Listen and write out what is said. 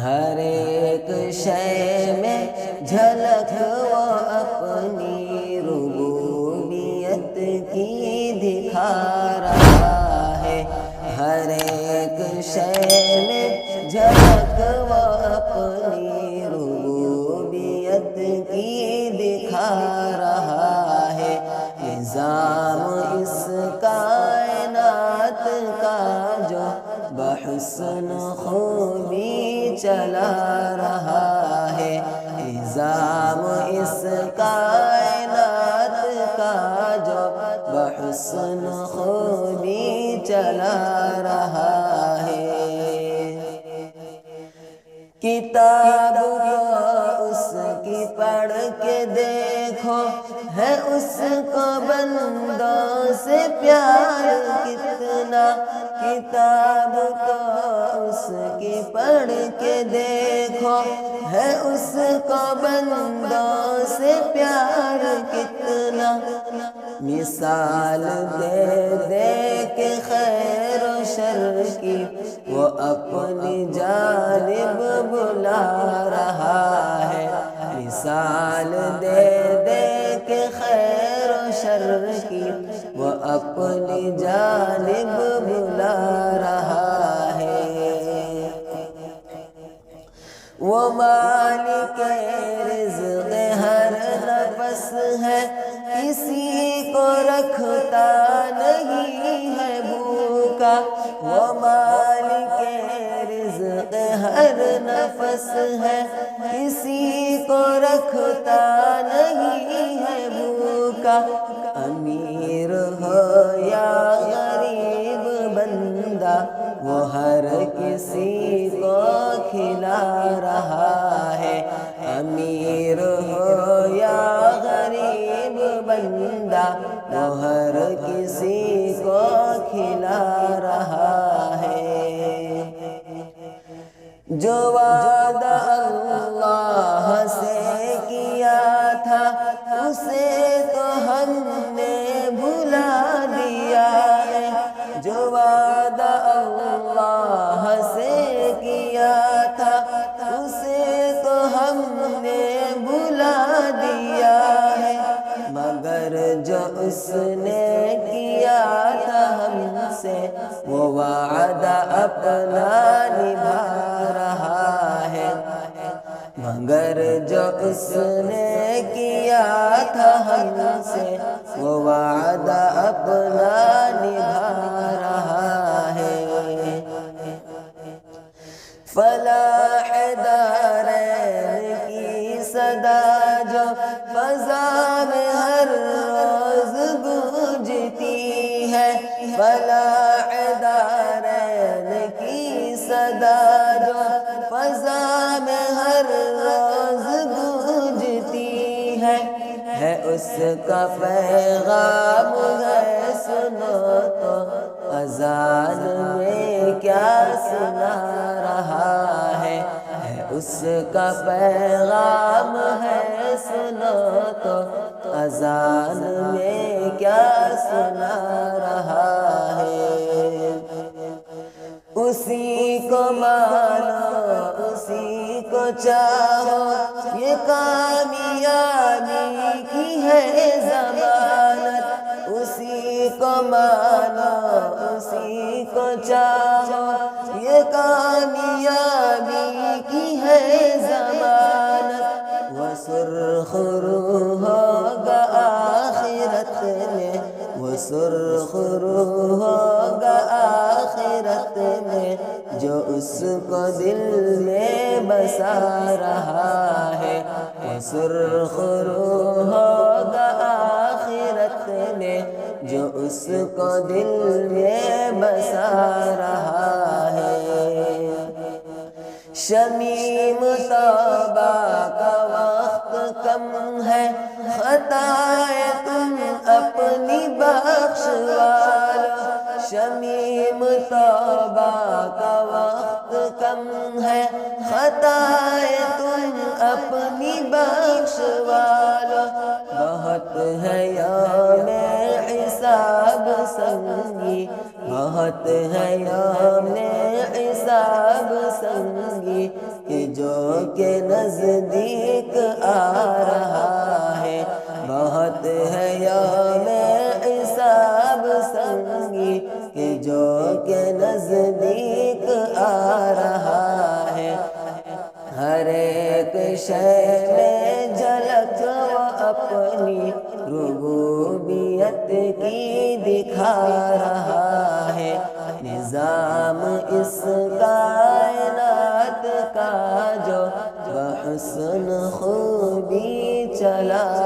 ہر ایک شے میں جھلک وہ اپنی ربوبیت کی دکھا رہا ہے۔ ہر ایک شے میں جھلک وہ اپنی ربوبیت کی دکھا رہا ہے۔ نظام اس کائنات کا جو بحسن خوبی چلا رہا ہے، نظام اس کائنات کا جو بحسن خوبی چلا رہا ہے۔ کتاب کو اس کی پڑھ کے دیکھو، ہے اس کو بندوں سے پیار کتنا۔ کتاب کو اس کی پڑھ کے دیکھو، ہے اس کو بندوں سے پیار کتنا۔ مثال دے دے کے خیر و شر کی وہ اپنی جانب بلا رہا ہے۔ مثال دے دے کے خیر و شر کی وہ اپنی جانب بلا رہا ہے۔ وہ مالک رزق ہر نفس ہے، کسی کو رکھتا نہیں ہے بھوکا۔ وہ مالک رزق ہر نفس ہے، کسی کو رکھتا نہیں ہے بھوکا۔ امیر ہو یا غریب بندہ، وہ ہر کسی کو کھلا رہا ہے۔ امیر ہو یا غریب بندہ، وہ ہر کسی کو کھلا رہا ہے۔ جو وعدہ اللہ سے کیا تھا، اسے تو ہم نے بھلا دیا ہے۔ جو وعدہ اللہ سے کیا تھا، اسے تو ہم نے بھلا دیا ہے۔ مگر جو اس نے کیا تھا ہم سے، وہ وعدہ اپنا نبھا رہا ہے۔ مگر جو اس نے کیا تھا ہم سے، وہ وعدہ اپنا نبھا رہا ہے۔ فلاح دارین کی صدا جو فضا میں ہر روز گونجتی ہے، فلاح دارین کی صدا جو فضا میں ہر روز گونجتی ہے اس کا پیغام ہے سنو تو اذان میں کیا سنا رہا ہے اس کا پیغام ہے سنو تو اذان میں کیا سنا رہا ہے۔ اسی کو مانو اسی کو چاہو یہ کامیابی کی ہے ضمانت، اسی کو مانو اسی کو چاہو یہ کامیابی کی ہے ضمانت۔ وہ سرخ روح ہوگا آخرت میں، وہ سرخ روح ہوگا آخرت میں جو اس کو دل میں بسا رہا ہے، وہ سرخ روح ہوگا آخرت میں جو اس کو دل میں بسا رہا ہے۔ شمیم توبہ کا وقت کم ہے، خطائیں تم اپنی بخشوالو۔ شمیم توبہ کا وقت کم ہے، خطائیں تم اپنی بخشوالو۔ بہت ہے یوم حساب سنگی، بہت ہے یوم حساب سنگی کہ جو کہ نزدیک آ رہا ہے، بہت ہے یوم حساب سنگی کہ جو کہ نزدیک آ رہا ہے۔ ہر ایک شے میں جھلک وہ اپنی ربوبیت کی دکھا رہا ہے، نظام اس کائنات کا جو بحسن خوبی چلا